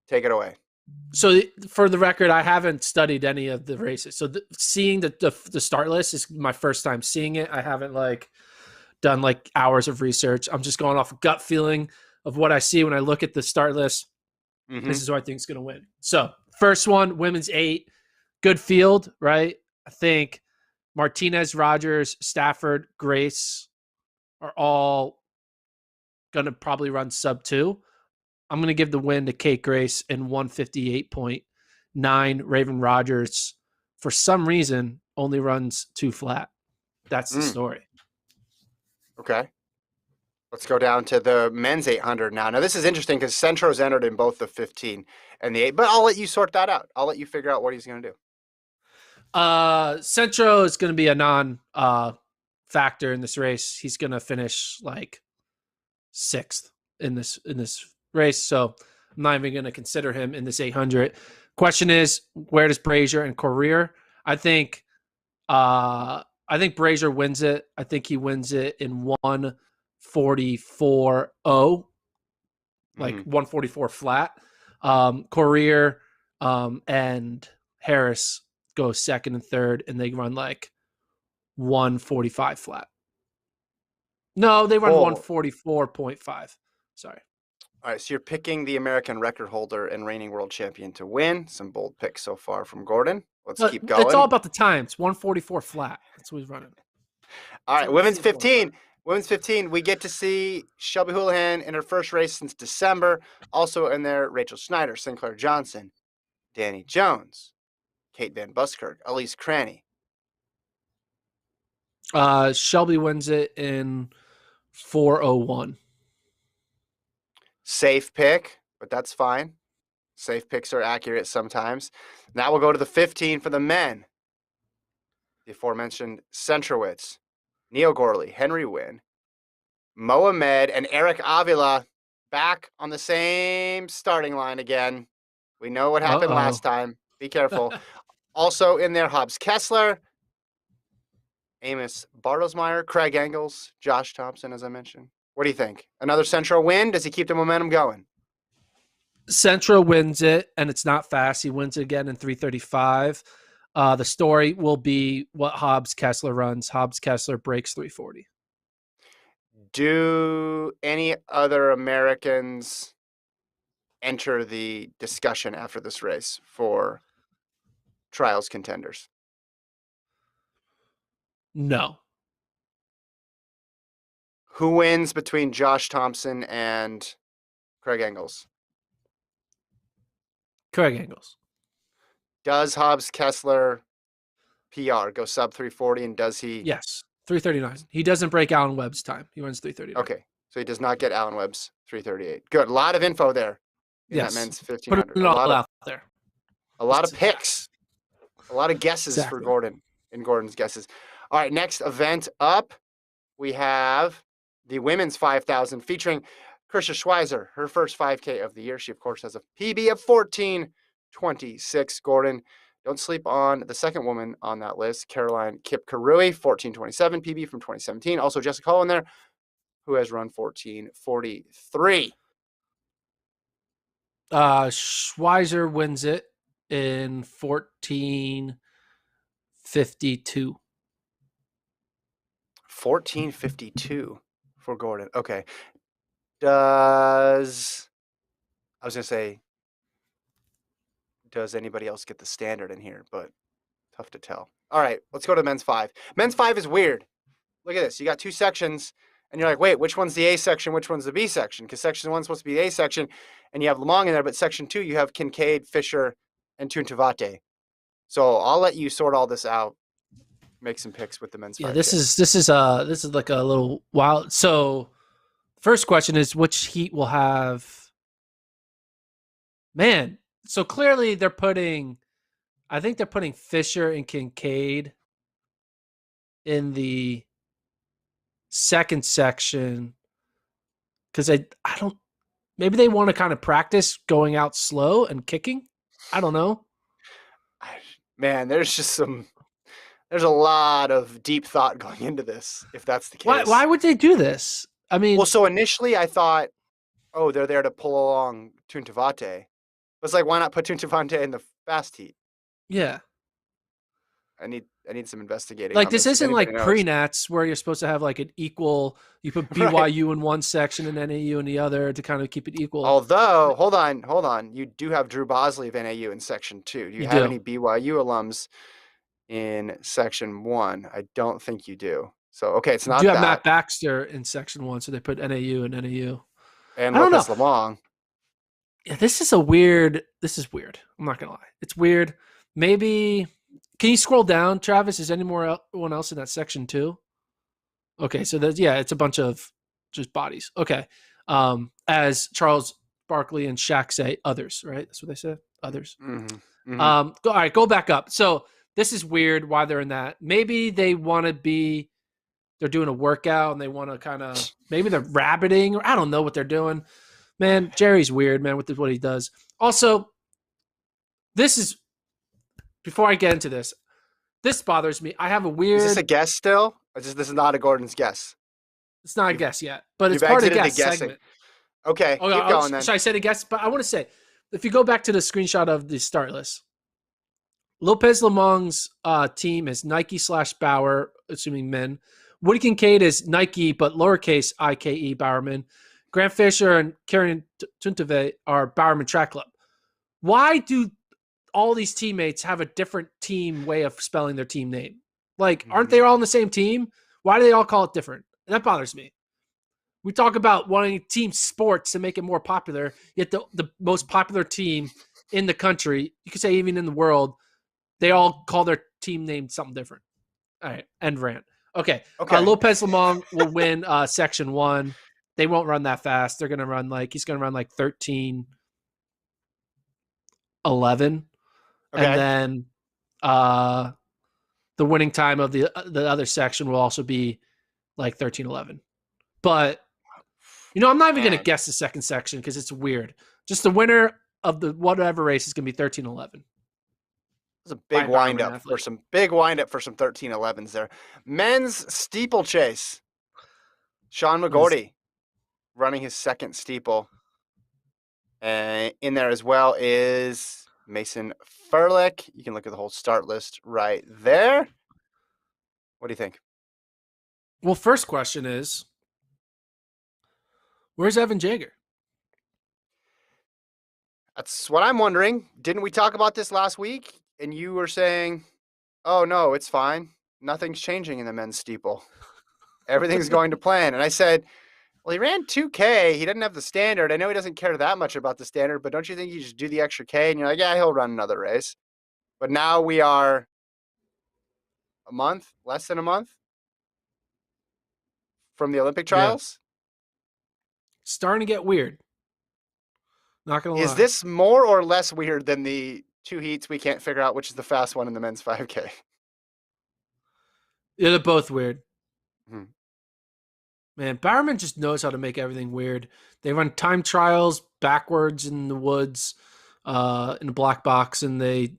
Take it away. So for the record, I haven't studied any of the races. So seeing the start list is my first time seeing it. I haven't done hours of research. I'm just going off a gut feeling of what I see when I look at the start list. Mm-hmm. This is who I think is going to win. So first one, women's 8, good field, right? I think Martinez, Rogers, Stafford, Grace are all going to probably run sub 2. I'm going to give the win to Kate Grace in 158.9. Raven Rogers, for some reason, only runs 2 flat. That's the story. Okay. Let's go down to the men's 800 now. Now, this is interesting because Centro's entered in both the 15 and the 8, but I'll let you sort that out. I'll let you figure out what he's going to do. Centro is going to be a non-factor in this race. He's going to finish 6th in this race, so I'm not even going to consider him in this 800. Question is, where does Brazier and Courier? I think Brazier wins it. I think he wins it in 144.0, 144 flat. Courier and Harris go second and third, and they run 145 flat. No, they run 144.5. Sorry. All right, so you're picking the American record holder and reigning world champion to win. Some bold picks so far from Gordon. Let's keep going. It's all about the times. 144 flat. That's what he's running. All right, women's 15. Women's 15, we get to see Shelby Houlihan in her first race since December. Also in there, Rachel Schneider, Sinclair Johnson, Danny Jones, Kate Van Buskirk, Elise Cranny. Shelby wins it in 4:01. Safe pick, but that's fine. Safe picks are accurate sometimes. Now we'll go to the 15 for the men. The aforementioned Centrowitz, Neil Gorley, Henry Wynn, Mohamed, and Eric Avila back on the same starting line again. We know what happened last time. Be careful. Also in there, Hobbs Kessler, Amos Bartlesmeyer, Craig Engels, Josh Thompson, as I mentioned. What do you think? Another Centro win? Does he keep the momentum going? Centro wins it, and it's not fast. He wins it again in 3:35. The story will be what Hobbs Kessler runs. Hobbs Kessler breaks 3:40. Do any other Americans enter the discussion after this race for trials contenders? No. Who wins between Josh Thompson and Craig Engels? Craig Engels. Does Hobbs Kessler PR go sub 340, and does he? Yes, 3:39. He doesn't break Alan Webb's time. He runs 3:39. Okay, so he does not get Alan Webb's 3:38. Good. A lot of info there in that men's 1500. Put it all out there. A lot of picks. A lot of guesses for Gordon and Gordon's guesses. All right, next event up, we have the women's 5,000 featuring Krisha Schweizer, her first 5K of the year. She, of course, has a PB of 14:26. Gordon, don't sleep on the second woman on that list, Caroline Kipkarui, 14:27 PB from 2017. Also, Jessica Hall in there, who has run 14:43. Schweizer wins it in 14:52. 14:52 for Gordon. Okay. Does anybody else get the standard in here? But tough to tell. All right, let's go to men's 5. Men's 5 is weird. Look at this. You got 2 sections, and you're like, wait, which one's the A section? Which one's the B section? Because section 1's supposed to be the A section, and you have Lamong in there, but section 2, you have Kincaid, Fisher, and Tuntavate. So I'll let you sort all this out. Make some picks with the men's 5K. This is like a little wild. So first question is, which heat will have? Man, so clearly I think they're putting Fisher and Kincaid in the second section because maybe they want to kind of practice going out slow and kicking. I don't know. Man, there's a lot of deep thought going into this, if that's the case. Why would they do this? I mean, well, so initially I thought, they're there to pull along Tuntavate. It's like, why not put Tuntavante in the fast heat? Yeah. I need some investigating Like on this this if isn't anybody like knows. pre-nats where you're supposed to have like an equal. You put Right. BYU in one section and NAU in the other to kind of keep it equal. Although, hold on. You do have Drew Bosley of NAU in Section 2. Do you You have do. any BYU alums in Section 1? I don't think you do. So, okay, it's You do not have that. Matt Baxter in section 1, so they put NAU and NAU. And I don't know. Lopez Lamong. Yeah, this is weird. I'm not gonna lie. It's weird. Maybe can you scroll down, Travis? Is anyone else in that section too? Okay, so it's a bunch of just bodies. Okay. As Charles Barkley and Shaq say, others, right? That's what they said. Others. Mm-hmm. Mm-hmm. All right, go back up. So this is weird why they're in that. Maybe they want to be they're doing a workout and they want to kind of maybe they're rabbiting or I don't know what they're doing. Man, Jerry's weird, man, with what he does. Also, this is before I get into this. This bothers me. I have a Is this a weird. guess still? This is not a Gordon's guess. It's not a You've, guess yet, but it's you've part of the exited the guess guessing. segment. Okay, Oh, keep going then. should I say the guess? But I want to say, if you go back to the screenshot of the start list, Lopez Lamong's team is Nike / Bauer, assuming men. Woody Kincaid is Nike, but lowercase IKE Bowerman. Grant Fisher and Karen Tuntave are Bowerman Track Club. Why do all these teammates have a different team way of spelling their team name? Like, aren't they all on the same team? Why do they all call it different? And that bothers me. We talk about wanting team sports to make it more popular, yet the most popular team in the country, you could say even in the world, they all call their team name something different. All right, end rant. Okay. Lopez Lamong will win section 1. They won't run that fast. They're going to run he's going to run 13-11. Okay. And then the winning time of the other section will also be 13-11. But, I'm not even going to guess the second section because it's weird. Just the winner of the whatever race is going to be 13-11. It's a big windup for some 13-11s there. Men's steeplechase. Sean McGorty running his second steeple. And in there as well is Mason Furlick. You can look at the whole start list right there. What do you think? Well, first question is, where's Evan Jager? That's what I'm wondering. Didn't we talk about this last week? And you were saying, oh, no, it's fine. Nothing's changing in the men's steeple. Everything's going to plan. And I said, well, he ran 2K. He doesn't have the standard. I know he doesn't care that much about the standard, but don't you think you just do the extra K? And you're like, yeah, he'll run another race. But now we are less than a month from the Olympic trials. Yeah. Starting to get weird. Not going to lie. Is this more or less weird than the 2 heats we can't figure out which is the fast one in the men's 5K? Yeah, they're both weird. Mm-hmm. Man, Bowerman just knows how to make everything weird. They run time trials backwards in the woods, in a black box, and they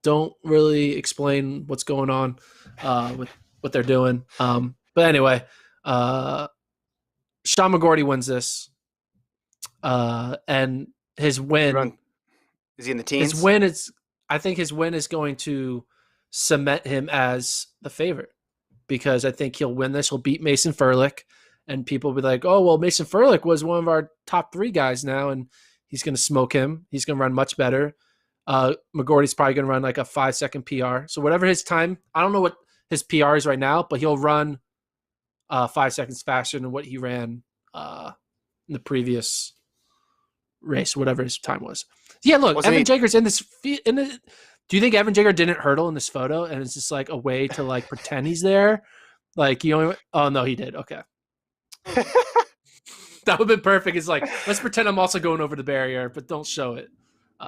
don't really explain what's going on with what they're doing. But anyway, Sean McGorty wins this, and his win. Is he in the teens? I think his win is going to cement him as the favorite. Because I think he'll win this. He'll beat Mason Furlick. And people will be like, oh, well, Mason Furlick was one of our top 3 guys now, and he's going to smoke him. He's going to run much better. McGorty's probably going to run like a 5-second PR. So whatever his time, I don't know what his PR is right now, but he'll run 5 seconds faster than what he ran in the previous race, whatever his time was. Yeah, look, Evan Jager's in this do you think Evan Jager didn't hurdle in this photo and it's just like a way to like pretend he's there? Like oh no, he did. Okay. That would have been perfect. It's like, let's pretend I'm also going over the barrier, but don't show it.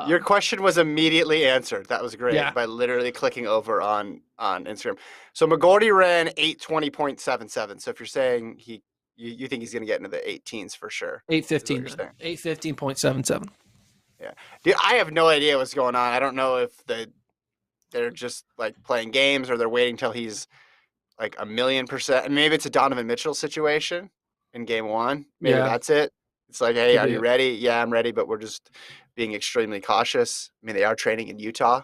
Your question was immediately answered. That was great by literally clicking over on Instagram. So McGorty ran 8:20.77. So if you're saying you think he's going to get into the 18s for sure. 8:15. 8:15.77. Yeah. Dude, I have no idea what's going on. I don't know if they're just like playing games or they're waiting till he's like 1,000,000%. Maybe it's a Donovan Mitchell situation in game 1. Maybe that's it. It's like, hey, Could are be you ready? Yeah, I'm ready, but we're just being extremely cautious. I mean, they are training in Utah.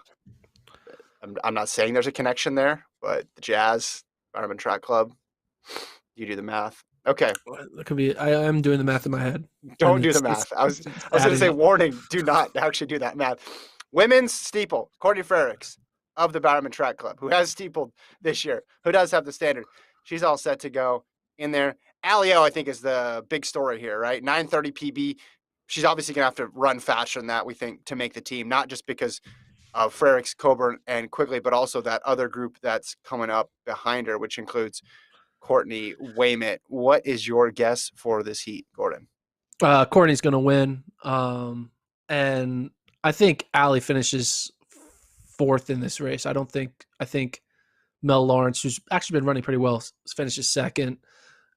I'm not saying there's a connection there, but the Jazz, Bowerman Track Club, you do the math. Okay, It could be. I am doing the math in my head, and don't do the math. it's I was going to adding say up. warning. Do not actually do that math. Women's steeple. Courtney Frericks of the Bowerman Track Club, who has steepled this year, who does have the standard. She's all set to go in there. Alio, I think, is the big story here, right? 9:30 PB. She's obviously going to have to run faster than that, we think, to make the team, not just because of Frericks, Coburn, and Quigley, but also that other group that's coming up behind her, which includes Courtney Waymit. What is your guess for this heat, Gordon? Courtney's going to win, and I think Allie finishes fourth in this race. I think Mel Lawrence, who's actually been running pretty well, finishes second.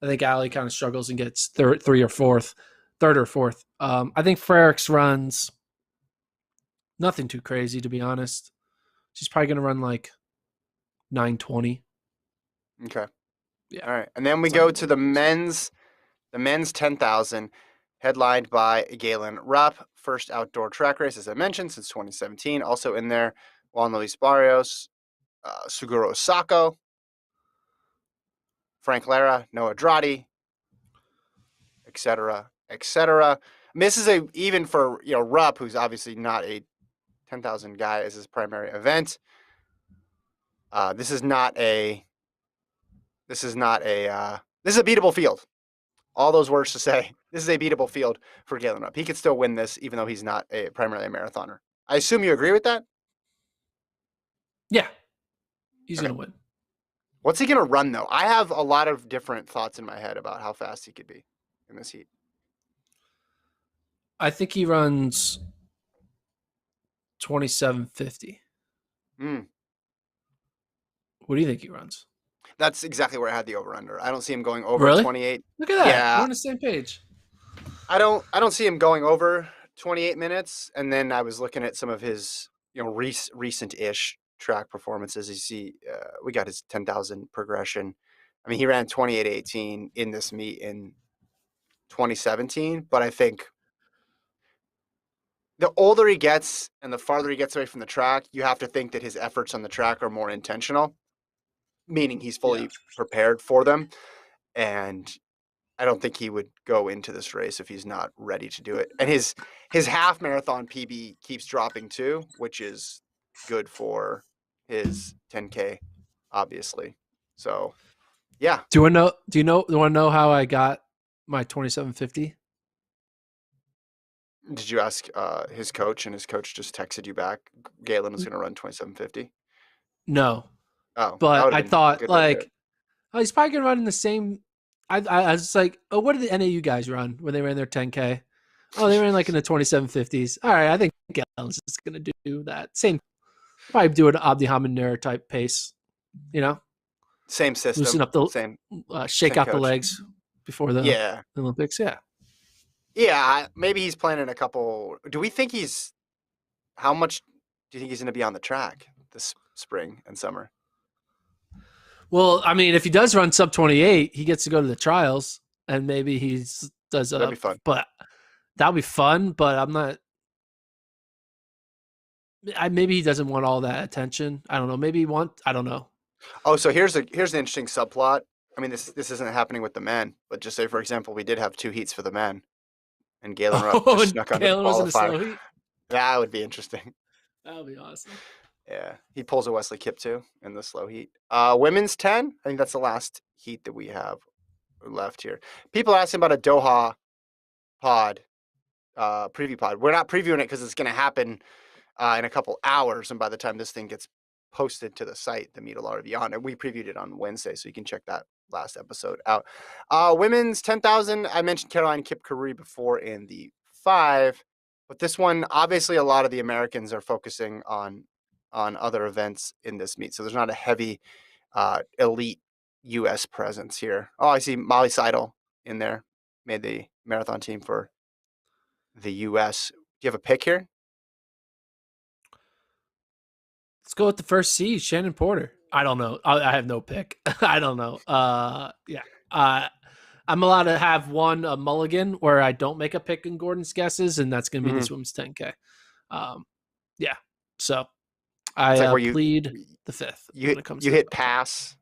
I think Allie kind of struggles and gets third or fourth. I think Frericks runs nothing too crazy, to be honest. She's probably going to run like 9:20. Okay. Yeah. All right. And then we go to the men's 10,000, headlined by Galen Rupp. First outdoor track race, as I mentioned, since 2017. Also in there, Juan Luis Barrios, Suguro Sako, Frank Lara, Noah Droddy, etc., etc. This is even for Rupp, who's obviously not a 10,000 guy as his primary event. This is a beatable field. All those words to say, this is a beatable field for Galen Rupp. He could still win this, even though he's not primarily a marathoner. I assume you agree with that? Yeah. He's Okay. going to win. What's he going to run, though? I have a lot of different thoughts in my head about how fast he could be in this heat. I think he runs 27:50. Mm. What do you think he runs? That's exactly where I had the over-under. I don't see him going over Really? 28. Look at that. Yeah. We're on the same page. I don't see him going over 28 minutes. And then I was looking at some of his, recent-ish track performances. You see, we got his 10,000 progression. I mean, he ran 28:18 in this meet in 2017, but I think the older he gets and the farther he gets away from the track, you have to think that his efforts on the track are more intentional, meaning he's fully prepared for them. And I don't think he would go into this race if he's not ready to do it. And his half marathon PB keeps dropping too, which is good for his 10K, obviously. So, yeah. Do you want to know how I got my 27:50? Did you ask his coach, and his coach just texted you back? Galen was going to run 27:50. No. Oh, that But would I have been a thought good way to do it. he's probably going to run in the same. I was like, oh, what did the NAU guys run when they ran their 10K? Oh, they ran like in the 27:50s. All right, I think Galen's just going to do that. Same, probably do an Abdi Hamanur type pace, Same system, loosen up the, same shake same out the coach. legs before the Yeah, Olympics. Yeah. yeah. Maybe he's planning a couple. Do we think how much do you think he's going to be on the track this spring and summer? Well, I mean, if he does run sub 28, he gets to go to the trials, and maybe he does. That'd be fun. But that'll be fun. But I'm not. Maybe he doesn't want all that attention. I don't know. Maybe he want. I don't know. Oh, so here's an interesting subplot. I mean, this isn't happening with the men, but just say, for example, we did have 2 heats for the men, and Galen Rupp just snuck under the Galen was in a slow qualifier. heat. That would be interesting. That would be awesome. Yeah, he pulls a Wesley Kip too in the slow heat. Women's 10. I think that's the last heat that we have left here. People are asking about a Doha pod, preview pod. We're not previewing it because it's going to happen in a couple hours, and by the time this thing gets posted to the site, the meet will already be on. And we previewed it on Wednesday, so you can check that last episode out. Women's 10,000. I mentioned Caroline Kipkirui before in the 5, but this one, obviously, a lot of the Americans are focusing on other events in this meet, so there's not a heavy elite U.S. presence here. Oh, I see Molly Seidel in there, made the marathon team for the U.S. Do you have a pick here? Let's go with the first seed, Shannon Porter. I don't know. I have no pick. I don't know. Yeah. I'm allowed to have one a mulligan where I don't make a pick in Gordon's guesses, and that's going to be this women's 10K. Yeah. So It's like I where plead the fifth when it comes you to hit FloTrack. pass